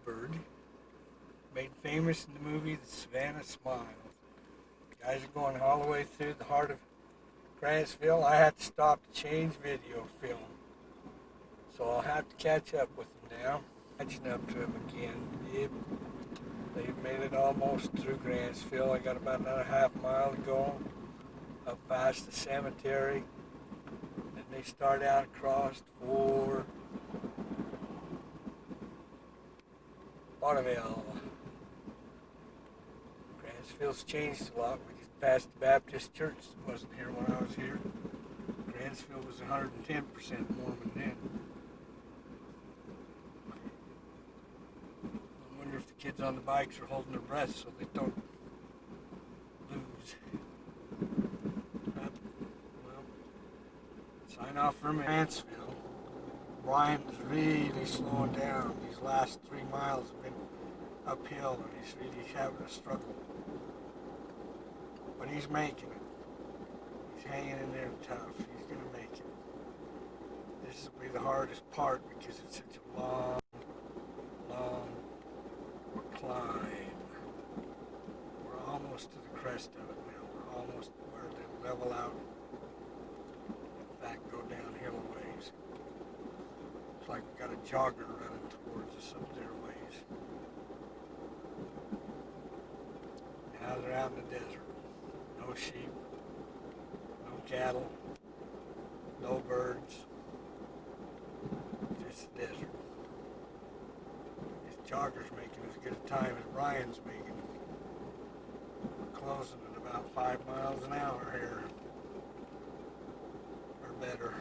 bird, made famous in the movie The Savannah Smiles. Guys are going all the way through the heart of Grantsville. I had to stop to change video film, so I'll have to catch up with them now. Catching up to them again. Yep. They've made it almost through Grantsville. I got about another half mile to go up past the cemetery. Then they start out across for Bonneville. Grantsville's changed a lot. We just passed the Baptist church that wasn't here when I was here. Grantsville was 110% Mormon then. I wonder if the kids on the bikes are holding their breath so they don't lose. Well, sign off from Grantsville. Brian's really slowing down. These last 3 miles have been uphill and he's really having a struggle. But he's making it. He's hanging in there tough. He's going to make it. This will be the hardest part because it's such a long climb. We're almost to the crest of it now. We're almost where they level out. In fact, go downhill a ways. It's like we got a jogger running towards us up there a ways. Now they're out in the desert. No sheep, no cattle, no birds, just the desert. This jogger's making as good a time as Brian's making. We're closing at about 5 miles an hour here, or better.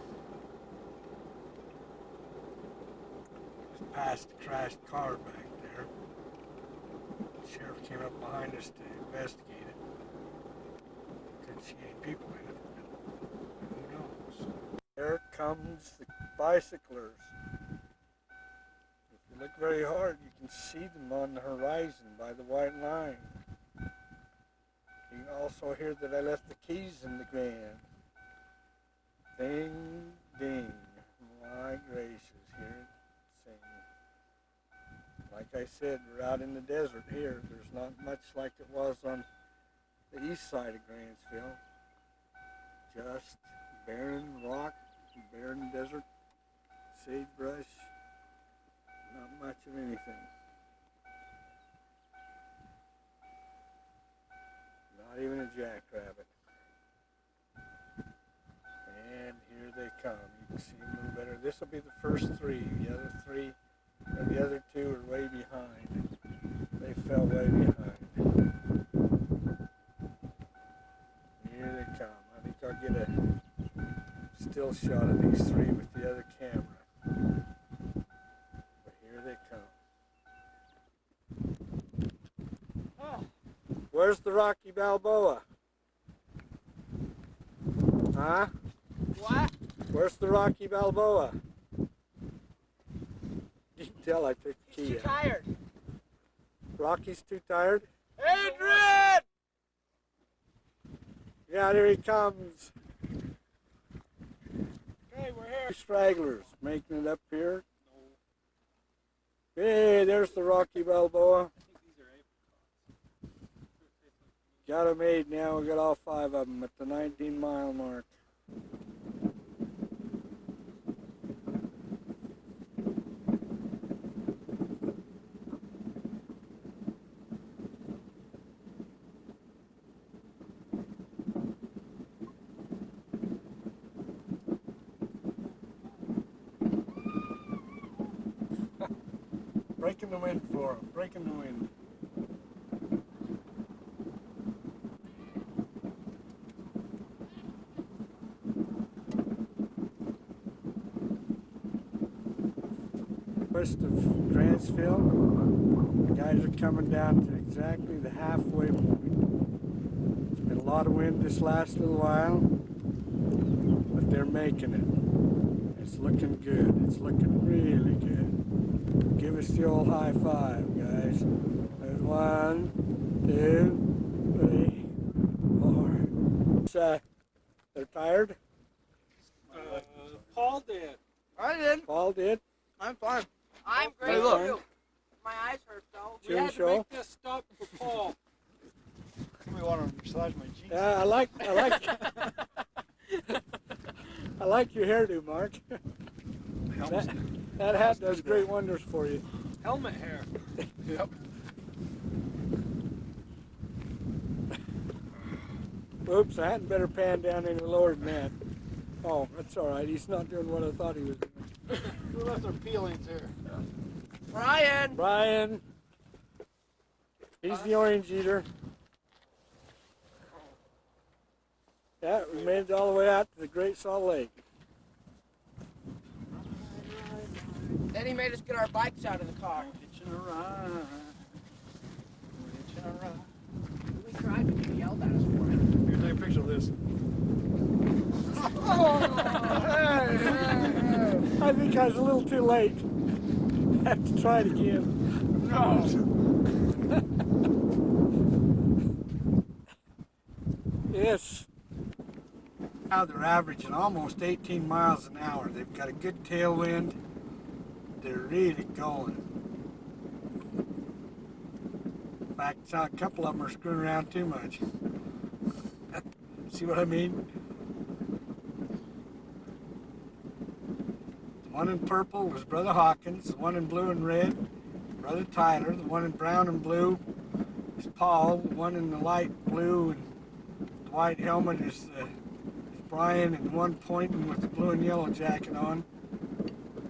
Just passed a crashed car back there. The sheriff came up behind us to investigate it. Couldn't see any people in it, but who knows? There comes the bicyclers. If you look very hard, you can see them on the horizon by the white line. You can also hear that I left the keys in the ground. Ding, ding. My gracious, hear it sing. Like I said, we're out in the desert here. There's not much like it was on the east side of Grantsville. Just barren rock, barren desert, sagebrush, not much of anything. Not even a jackrabbit. And here they come. You can see them a little better. This will be the first 3. The other 2 are way behind. They fell way behind. Here they come. I think I'll get a still shot of these 3 with the other camera. But here they come. Oh. Where's the Rocky Balboa? Huh? What? Where's the Rocky Balboa? You can tell I took the key He's too out. tired. Rocky's too tired? Adrian! Yeah, there he comes. Hey, we're here. Stragglers making it up here. Hey, there's the Rocky Balboa. Got them made now. We got all 5 of them at the 19-mile mark. Breaking the wind for him. Breaking the wind. West of Grantsville, the guys are coming down to exactly the halfway point. It's been a lot of wind this last little while, but they're making it. It's looking good. It's looking really good. Give us the old high five, guys. There's 1, 2, 3, 4. They're tired? Paul did. I did. Paul did? I'm fine. I'm great Hey, look. too. My eyes We Cheer had to show. make this stop for Paul. Somebody want to massage my jeans. Yeah, I like your hairdo, Mark. That hat does great wonders for you. Helmet hair. Yep. Oops, I hadn't better pan down any lower than that. Oh, that's all right. He's not doing what I thought he was doing. We left our peelings here. Brian! Brian. He's the orange eater. Yeah, we made it all the way out to the Great Salt Lake. Then he made us get our bikes out of the car. Hitching a ride. Hitching a ride. We tried, but he yelled at us for it. Here, take a picture of this. I think I was a little too late. Have to try it again. No. Yes. Now they're averaging almost 18 miles an hour. They've got a good tailwind. They're really going. In fact, a couple of them are screwing around too much. See what I mean? The one in purple was Brother Hawkins. The one in blue and red, Brother Tyler. The one in brown and blue is Paul. The one in the light blue and the white helmet is Brian. And the one pointing with the blue and yellow jacket on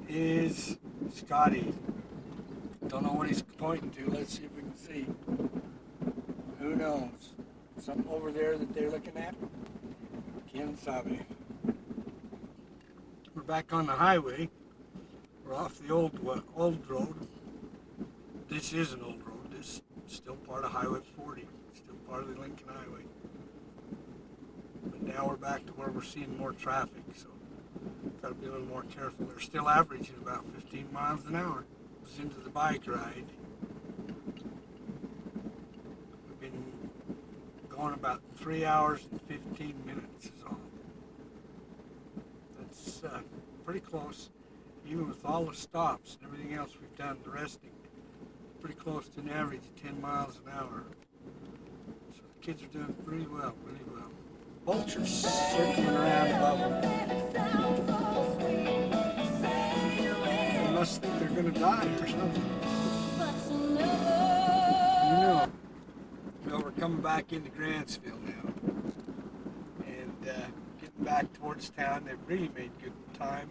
is Scotty. Don't know what he's pointing to. Let's see if we can see. Who knows? Something over there that they're looking at? Ken Sabe. We're back on the highway. We're off the old road. This is an old road. This is still part of Highway 40. Still part of the Lincoln Highway. But now we're back to where we're seeing more traffic, so got to be a little more careful. They're still averaging about 15 miles an hour. Was into the bike ride. We've been going about 3 hours and 15 minutes is all. That's pretty close, even with all the stops and everything else we've done, the resting. Pretty close to an average of 10 miles an hour. So the kids are doing pretty well, really well. Vultures circling around above them. They must think they're going to die or something. You know. Well, we're coming back into Grantsville now. And getting back towards town. They've really made good time.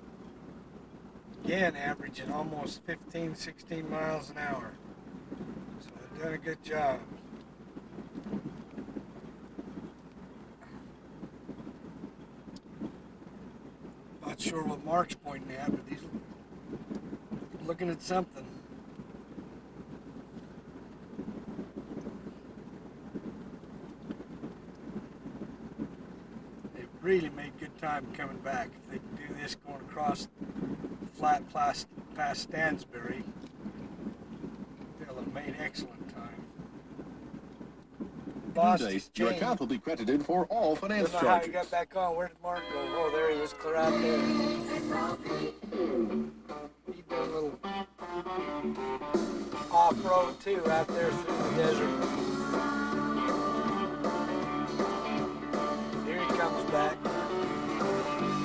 Again, averaging almost 15, 16 miles an hour. So they've done a good job. Not sure what Mark's pointing at, but he's looking at something. They've really made good time coming back. If they can do this going across the flat past Stansbury, they'll have made excellent time. Lost his Your chain. account will be credited for all finance Don't know how he charges. got back on. Where did Mark go? Oh, there he is, clear out there. He did a little off-road too, out there through the desert. Here he comes back.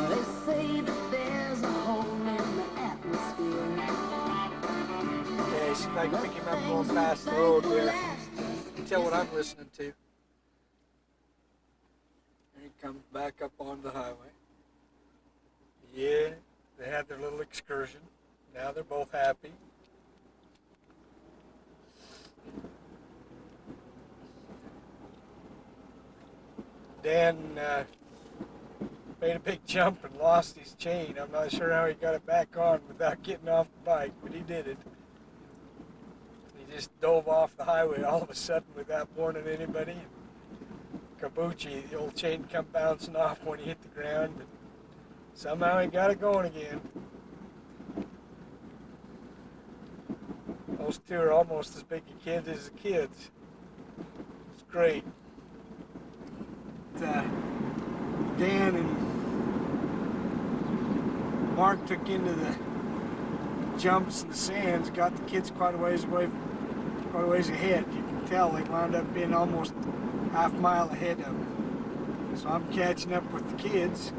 They say that there's a hole in the atmosphere. Okay, see if I can pick him up going past the road there. Tell what I'm listening to. Here he comes back up on the highway. Yeah, they had their little excursion. Now they're both happy. Dan made a big jump and lost his chain. I'm not sure how he got it back on without getting off the bike, but he did it. He just dove off the highway all of a sudden without warning anybody. Kabuchi, the old chain come bouncing off when he hit the ground, but somehow he got it going again. Those two are almost as big a kid as the kids. It's great. Dan and Mark took into the jumps and the sands, got the kids quite a ways away quite a ways ahead. You can tell they wound up being almost half mile ahead of them. So I'm catching up with the kids.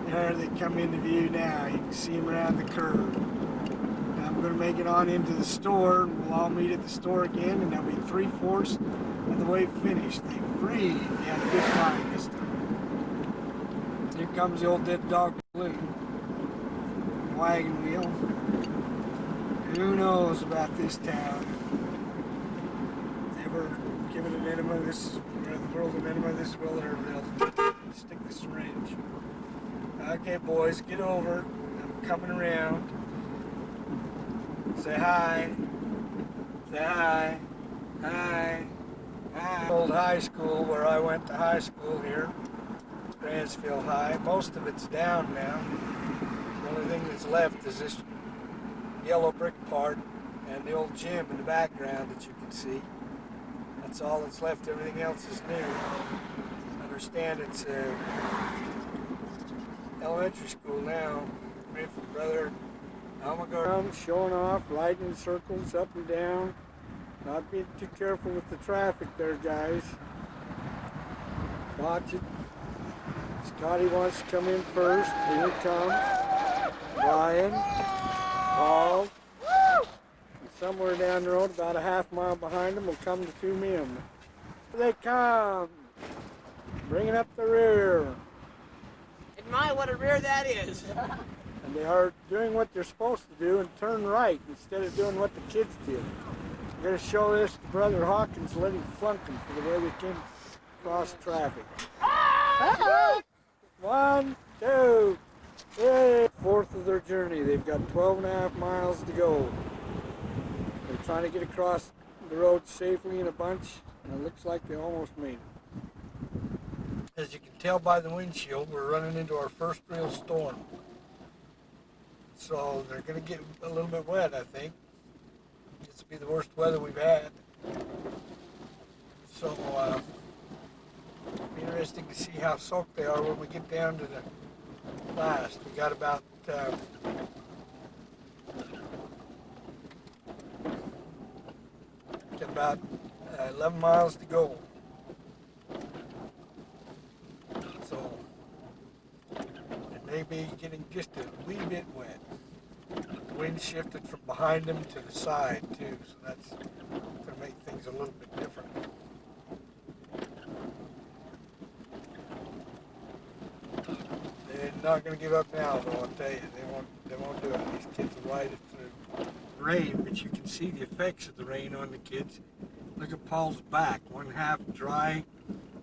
There they come into view now. You can see them around the curve. And I'm going to make it on into the store. We'll all meet at the store again, and they'll be 3/4 of the way finished. They really had a good time this time. Here comes the old dead dog balloon. Wagon wheel. Who knows about this town? If they ever give it an enema, this is where the world an enema, this is where they'll stick the syringe. Okay, boys, get over. I'm coming around. Say hi. Say hi. Hi. Hi. Old high school where I went to high school here. Gransfield High. Most of it's down now. The only thing that's left is this yellow brick part and the old gym in the background that you can see. That's all that's left. Everything else is new. I understand it's elementary school now. Mayfield brother Almagar showing off, riding in circles up and down. Not being too careful with the traffic there, guys. Watch it. Scotty wants to come in first. Here it comes. Brian, Paul, and somewhere down the road, about a half mile behind them, will come the two men. Here they come, bringing up the rear. And my, what a rear that is. And they are doing what they're supposed to do and turn right instead of doing what the kids did. I'm going to show this to Brother Hawkins, let him flunk them for the way they came across traffic. 1, 2, 3. Fourth of their journey. They've got 12.5 miles to go. They're trying to get across the road safely in a bunch, and it looks like they almost made it. As you can tell by the windshield, we're running into our first real storm. So they're going to get a little bit wet, I think. This will be the worst weather we've had. So it'll be interesting to see how soaked they are when we get down to the last. We got about 11 miles to go. So it may be getting just a wee bit wet. The wind shifted from behind them to the side too, so that's going to make things a little bit different. They're not going to give up now, though. I'll tell you, they won't do it. These kids will ride it through rain, but you can see the effects of the rain on the kids. Look at Paul's back, one half dry,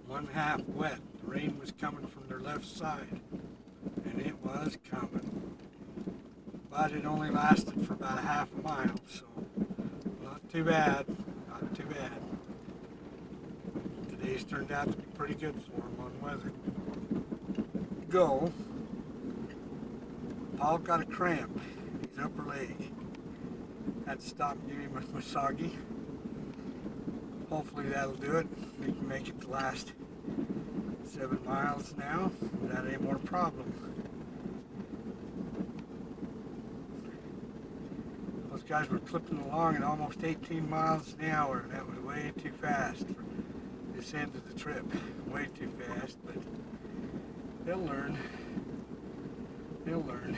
one half wet. The rain was coming from their left side, and it was coming. But it only lasted for about a half a mile, so not too bad, not too bad. Today's turned out to be pretty good for them on weather. Go. Paul got a cramp in his upper leg. Had to stop and give him a massage. Hopefully that'll do it. We can make it the last 7 miles now without any more problem. Those guys were clipping along at almost 18 miles an hour. That was way too fast for this end of the trip. Way too fast, but they'll learn. They'll learn.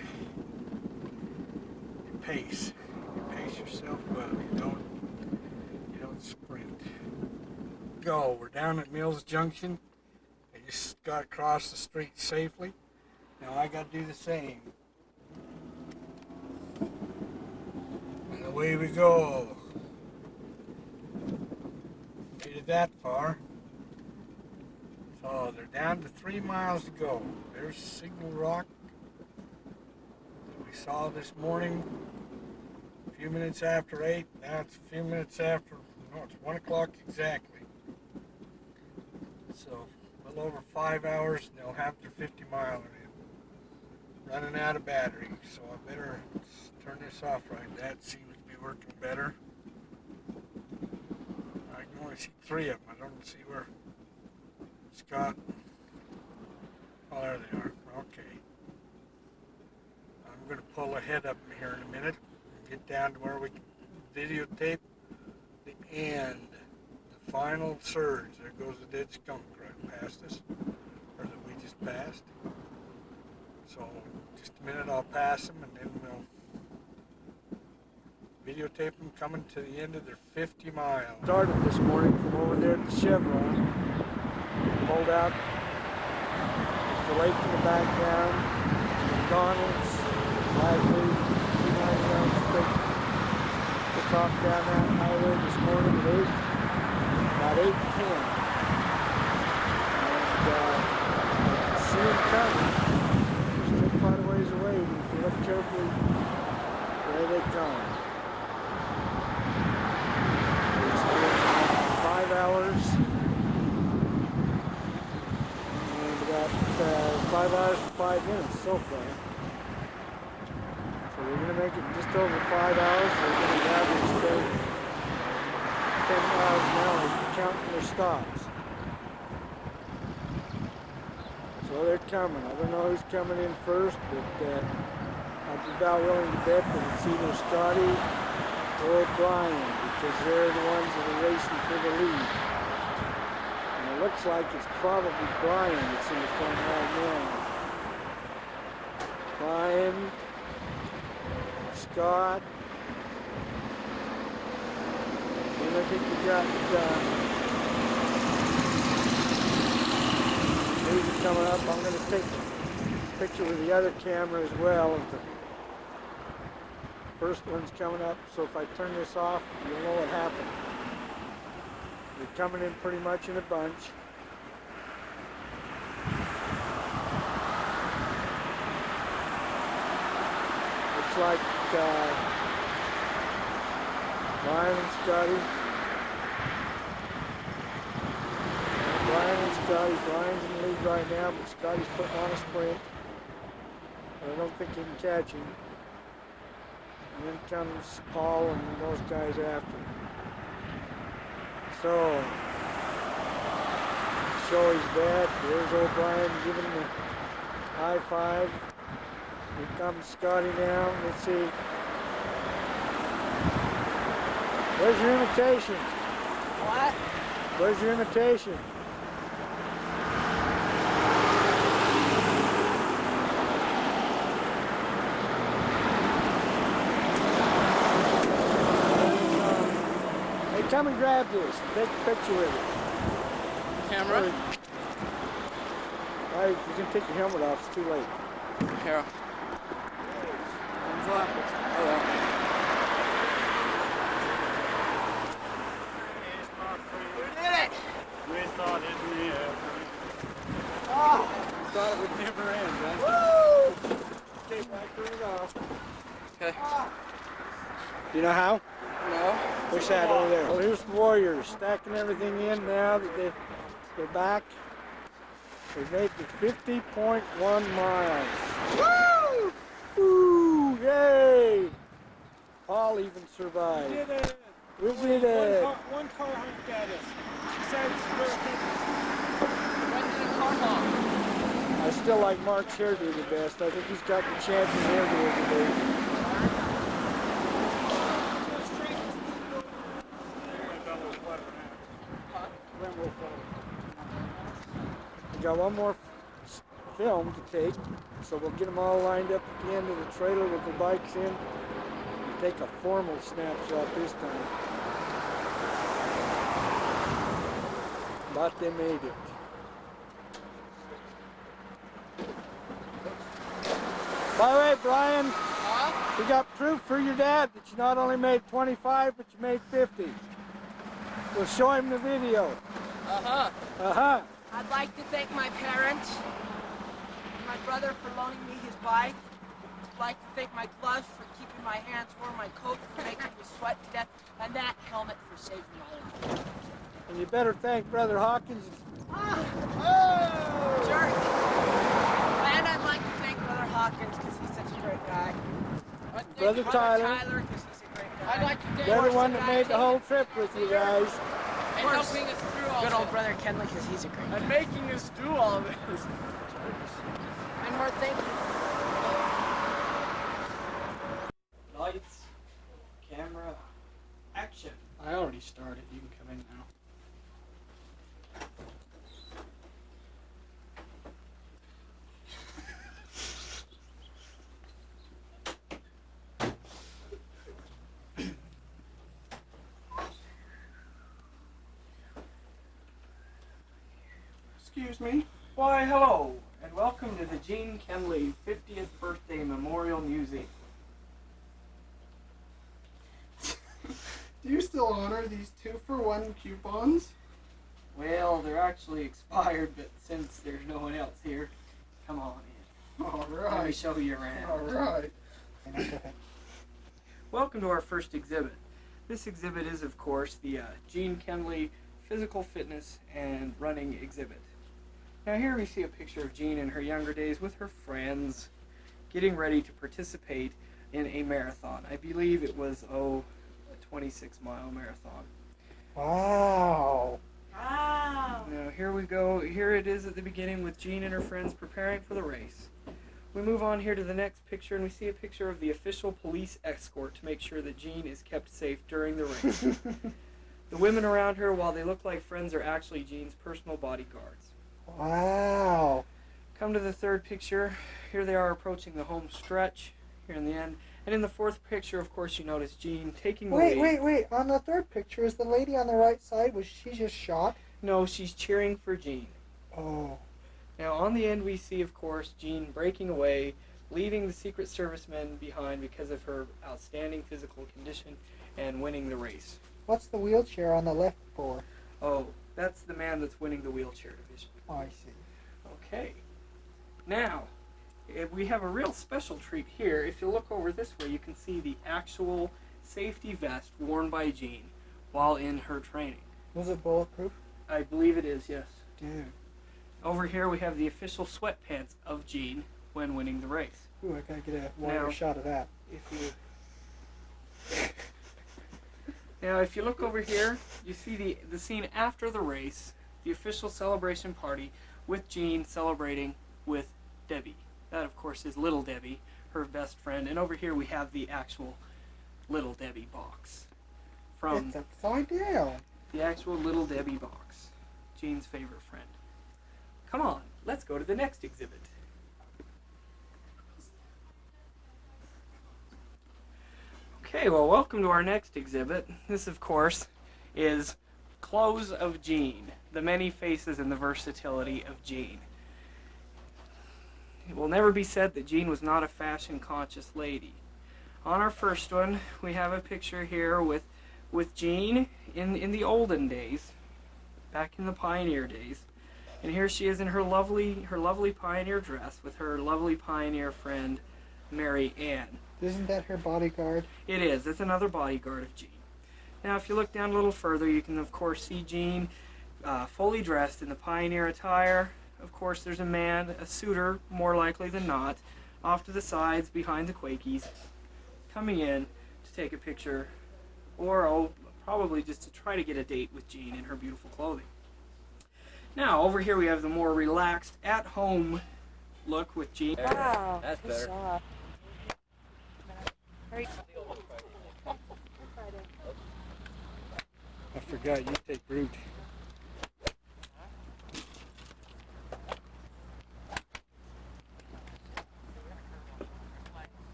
You pace. You pace yourself well. You don't sprint. Go. We're down at Mills Junction. I just got across the street safely. Now I got to do the same. And away we go. Made it that far. So they're down to 3 miles to go. There's Signal Rock that we saw this morning. A few minutes after 8. Now it's a few minutes after. No, it's 1 o'clock exactly. So a little over 5 hours, and they'll have their 50 miler in. Running out of battery, so I better turn this off right. That seems to be working better. I can only see 3 of them. I don't see where Scott. Oh, there they are. Okay. I'm going to pull ahead up here in a minute and get down to where we can videotape the And the final surge, there goes a dead skunk right past us, or that we just passed. So just a minute, I'll pass them, and then we'll videotape them coming to the end of their 50 miles. Started this morning from over there at the Chevron. Pulled out. There's the lake in the background. McDonald's, Lively, 299 Spring. Took off down that highway this morning at 8, about 8:10. And I can see them coming. They're still quite a ways away, but if you look carefully, there they come. It's been 5 hours. And about 5 hours and 5 minutes so far. So we're going to make it just over 5 hours. We're going to average 10 miles an hour counting their stops. So they're coming. I don't know who's coming in first, but I'd be about willing to bet that it's either Scotty or Brian, because they're the ones that are racing for the lead. And it looks like it's probably Brian that's in the front right now. Brian, Scott, and I think we got these are coming up. I'm going to take a picture with the other camera as well of the first one's coming up, so if I turn this off, you'll know what happened. They're coming in pretty much in a bunch. Looks like Brian and Scotty. Brian and Scotty. Brian's in the lead right now, but Scotty's putting on a sprint. I don't think he can catch him. And then comes Paul and those guys after. So, show his dad. There's O'Brien giving him a high five. Here comes Scotty now. Let's see. Where's your imitation? What? Where's your imitation? Hey, come and grab this. Take a picture with it. Camera? Alright, you can take your helmet off. It's too late. Here. Hello. We thought it never. We thought it would never end, right? Woo! Okay, Mike, turn it off. Okay. You know how? No. Push that over there. Well, here's the Warriors stacking everything in now that they're back. They've made the 50.1 miles. Woo! Woo! Yay! Paul even survived. We did it. We did it. One car honked at us. She said we're When did it come off? I still like Mark's hairdo the best. I think he's got the champion hairdo of the day. We got one more film to take, so we'll get them all lined up at the end of the trailer with the bikes in. We'll take a formal snapshot this time. But they made it. By the way, Brian, we got proof for your dad that you not only made 25, but you made 50. We'll show him the video. Uh-huh. Uh-huh. I'd like to thank my parents, my brother for loaning me his bike. I'd like to thank my gloves for keeping my hands warm, my coat for making me sweat to death, and that helmet for saving my life. And you better thank Brother Hawkins. Sure. And I'd like to thank Brother Hawkins because he's such a great guy. I'd thank Brother Tyler. because he's a great guy. I'd like to thank They're the one that made the whole trip with you guys. and helping us through all good old Brother Kenley because he's a great guy. and making us do all of this. And more thank you. Lights, camera, action. I already started. You can come in now. Excuse me. Why, hello, and welcome to the Gene Kenley 50th Birthday Memorial Museum. Do you still honor these 2-for-1 coupons? Well, they're actually expired, but since there's no one else here, come on in. Let me Alright. show you around. Alright. Welcome to our first exhibit. This exhibit is, of course, the Gene Kenley Physical Fitness and Running exhibit. Now here we see a picture of Jean in her younger days with her friends getting ready to participate in a marathon. I believe it was, a 26-mile marathon. Wow. Wow. Now here we go. Here it is at the beginning with Jean and her friends preparing for the race. We move on here to the next picture and we see a picture of the official police escort to make sure that Jean is kept safe during the race. The women around her, while they look like friends, are actually Jean's personal bodyguards. Wow. Come to the third picture. Here they are approaching the home stretch here in the end. And in the fourth picture, of course, you notice Jean taking the lead. Wait. On the third picture, is the lady on the right side, was she just shot? No, she's cheering for Jean. Oh. Now, on the end, we see, of course, Jean breaking away, leaving the Secret Service men behind because of her outstanding physical condition and winning the race. What's the wheelchair on the left for? Oh, that's the man that's winning the wheelchair division. Oh, I see. Okay. Now, we have a real special treat here. If you look over this way, you can see the actual safety vest worn by Jean while in her training. Was it bulletproof? I believe it is, yes. Dude. Over here we have the official sweatpants of Jean when winning the race. Ooh, I gotta get a wider Now- shot of that. Now, if you look over here, you see the scene after the race, the official celebration party with Jean celebrating with Debbie. That, of course, is Little Debbie, her best friend. And over here we have the actual Little Debbie box. From It's upside down. the actual Little Debbie box. Jean's favorite friend. Come on, let's go to the next exhibit. Okay, well, welcome to our next exhibit. This, of course, is Clothes of Jean, the many faces and the versatility of Jean. It will never be said that Jean was not a fashion-conscious lady. On our first one, we have a picture here with Jean in the olden days, back in the pioneer days. And here she is in her lovely pioneer dress with her lovely pioneer friend, Mary Ann. Isn't that her bodyguard? It is. It's another bodyguard of Jean. Now, if you look down a little further, you can, of course, see Jean fully dressed in the pioneer attire. Of course, there's a man, a suitor, more likely than not, off to the sides behind the Quakies, coming in to take a picture, or probably just to try to get a date with Jean in her beautiful clothing. Now, over here we have the more relaxed, at-home look with Jean. Wow. That's good better. job. I forgot you take root.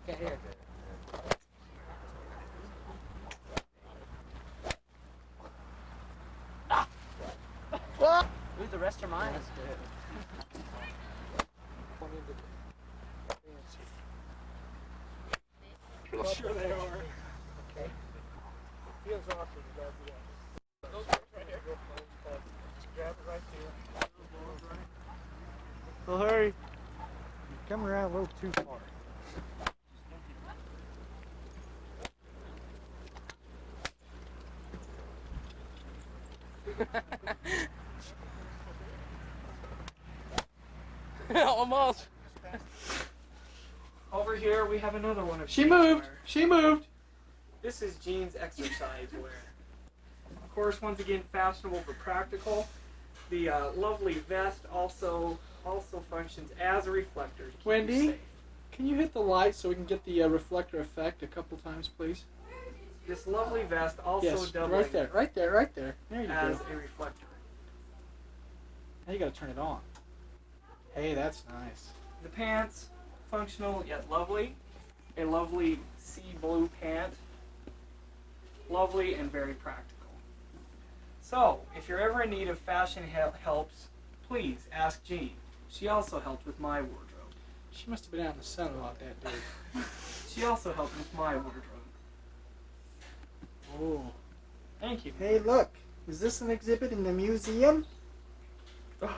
Get here. Ooh, the rest are mine. Sure they are. Feels awkward. You gotta do that. Those right here. Grab it right there. Well, hurry. You're coming around a little too far. Almost. Over here we have another one of She Jean's moved. attire. She moved. This is Jean's exercise wear. Of course, once again, fashionable but practical. The lovely vest also functions as a reflector to keep you Wendy? safe. Can you hit the light so we can get the reflector effect a couple times, please? This lovely vest also Yes, doubling right there, right there, right there. There you as go. a reflector. Now you gotta turn it on. Hey, that's nice. The pants, functional yet lovely. A lovely sea blue pant. Lovely and very practical. So, if you're ever in need of fashion helps, please ask Jean. She also helped with my wardrobe. She must have been out in the sun a lot, that dude. She also helped with my wardrobe. Oh. Thank you. Hey, look. Is this an exhibit in the museum? Oh,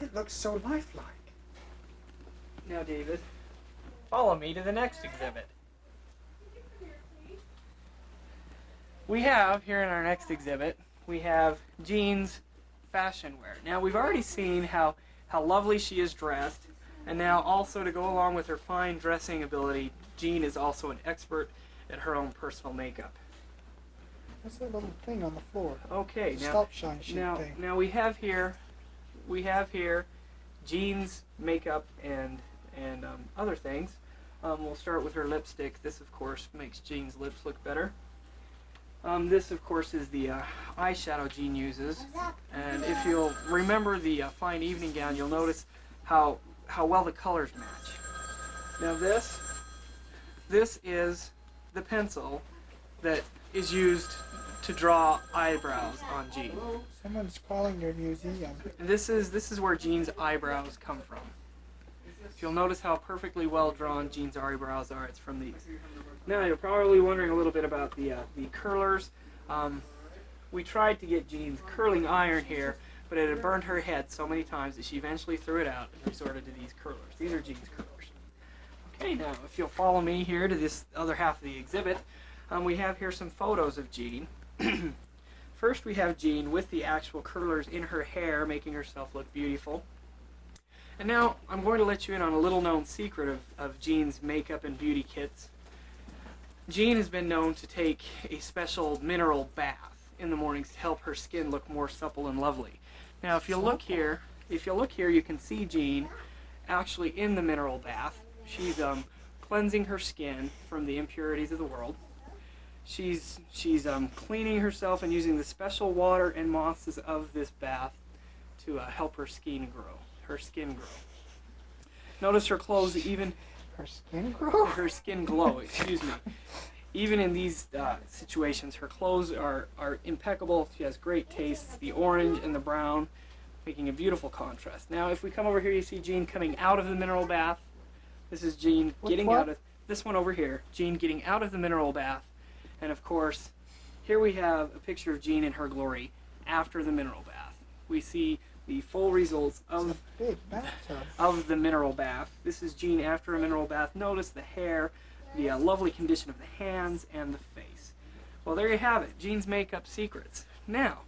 It looks so lifelike. now, David, follow me to the next exhibit. We have, here in our next exhibit, we have Jean's fashion wear. Now, we've already seen how lovely she is dressed, and now also to go along with her fine dressing ability, Jean is also an expert at her own personal makeup. What's that little thing on the floor? Okay, now, Stop shine sheet now, thing. now we have here Jean's makeup and other things. We'll start with her lipstick. This, of course, makes Jean's lips look better. This, of course, is the eyeshadow Jean uses. And if you'll remember the fine evening gown, you'll notice how well the colors match. Now this is the pencil that is used to draw eyebrows on Jean. Someone's calling your museum. And this is where Jean's eyebrows come from. If you'll notice how perfectly well drawn Jean's eyebrows are, it's from these. Now you're probably wondering a little bit about the curlers. We tried to get Jean's curling iron here, but it had burned her head so many times that she eventually threw it out and resorted to these curlers. These are Jean's curlers. Okay, now if you'll follow me here to this other half of the exhibit, we have here some photos of Jean. First we have Jean with the actual curlers in her hair, making herself look beautiful. And now I'm going to let you in on a little known secret of Jean's makeup and beauty kits. Jean has been known to take a special mineral bath in the mornings to help her skin look more supple and lovely. Now if you look here, you can see Jean actually in the mineral bath. She's cleansing her skin from the impurities of the world. She's cleaning herself and using the special water and mosses of this bath to help her skin grow. Notice her clothes, even Her skin grow? her skin glow. Excuse me. Even in these situations, her clothes are impeccable. She has great tastes. The orange and the brown, making a beautiful contrast. Now, if we come over here, you see Jean coming out of the mineral bath. This is Jean getting out of this one over here. Jean getting out of the mineral bath. And of course, here we have a picture of Jean in her glory after the mineral bath. We see the full results of Big bathtub. of the mineral bath. This is Jean after a mineral bath. Notice the hair, the lovely condition of the hands and the face. Well, there you have it, Jean's makeup secrets. Now,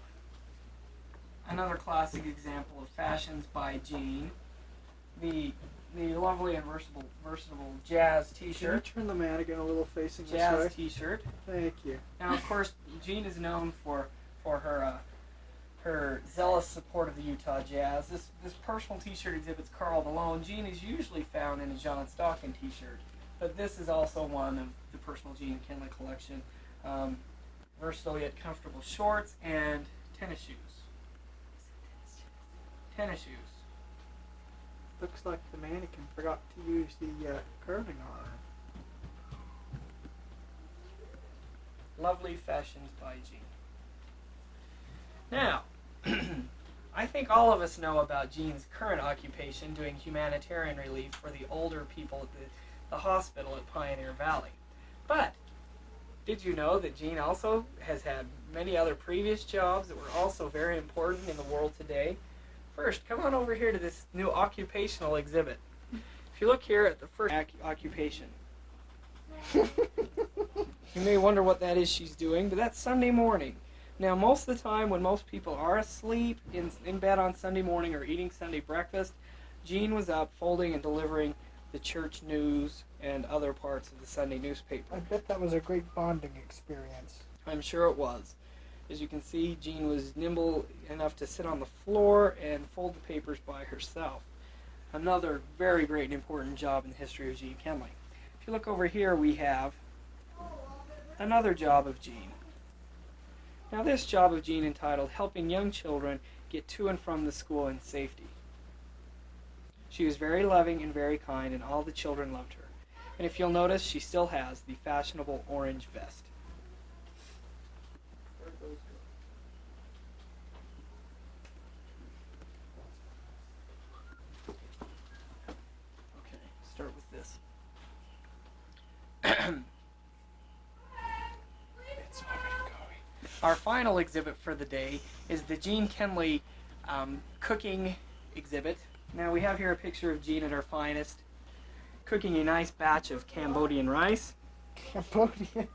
another classic example of fashions by Jean, the lovely and versatile jazz Can you t-shirt. turn the mannequin a little facing this way? Jazz t-shirt. Thank you. Now, of course, Jean is known for her zealous support of the Utah Jazz. This personal t-shirt exhibits Karl Malone. Jean is usually found in a John Stockton t-shirt, but this is also one of the personal Jean Kinley collection. Versatile yet comfortable shorts and tennis shoes. Looks like the mannequin forgot to use the curling iron. Lovely fashions by Jean. Now, I think all of us know about Jean's current occupation, doing humanitarian relief for the older people at the hospital at Pioneer Valley. But did you know that Jean also has had many other previous jobs that were also very important in the world today? First, come on over here to this new occupational exhibit. If you look here at the first occupation, you may wonder what that is she's doing, but that's Sunday morning. Now, most of the time when most people are asleep in bed on Sunday morning or eating Sunday breakfast, Jean was up folding and delivering the church news, and other parts of the Sunday newspaper. I bet that was a great bonding experience. I'm sure it was. As you can see, Jean was nimble enough to sit on the floor and fold the papers by herself. Another very great and important job in the history of Jean Kenley. If you look over here, we have another job of Jean. Now this job of Jean entitled Helping Young Children Get to and from the School in Safety. She was very loving and very kind, and all the children loved her. And if you'll notice, she still has the fashionable orange vest. Okay, start with this. It's already going. Our final exhibit for the day is the Jean Kenley cooking exhibit. Now we have here a picture of Jean at her finest, cooking a nice batch of Cambodian rice. Cambodia.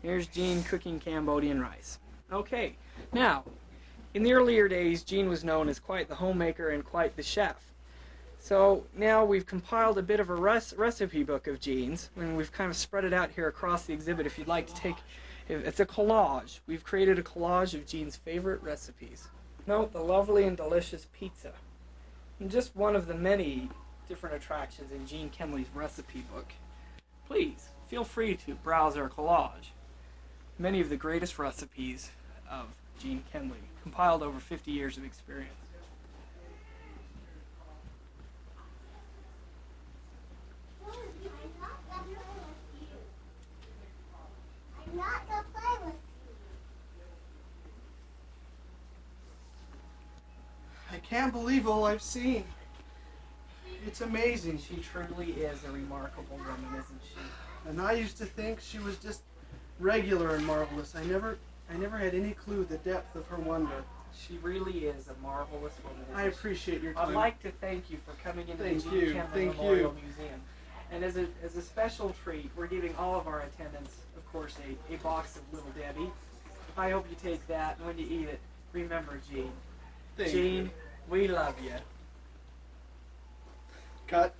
Here's Jean cooking Cambodian rice. Okay, now, in the earlier days, Jean was known as quite the homemaker and quite the chef. So now we've compiled a bit of a recipe book of Jean's, and we've kind of spread it out here across the exhibit if you'd like to take. It's a collage. We've created a collage of Jean's favorite recipes. Note the lovely and delicious pizza. And just one of the many different attractions in Jean Kenley's recipe book. Please, feel free to browse our collage. Many of the greatest recipes of Jean Kenley, compiled over 50 years of experience. I can't believe all I've seen. It's amazing. She truly is a remarkable woman, isn't she? And I used to think she was just regular and marvelous. I never had any clue the depth of her wonder. She really is a marvelous woman. I appreciate your I'd time. like to thank you for coming into Thank the Jean you. Kenley Thank Memorial you. Museum. And as a special treat, we're giving all of our attendants, of course, a box of Little Debbie. I hope you take that, and when you eat it, remember Jean. Thank Jean, you. we love you. Cut.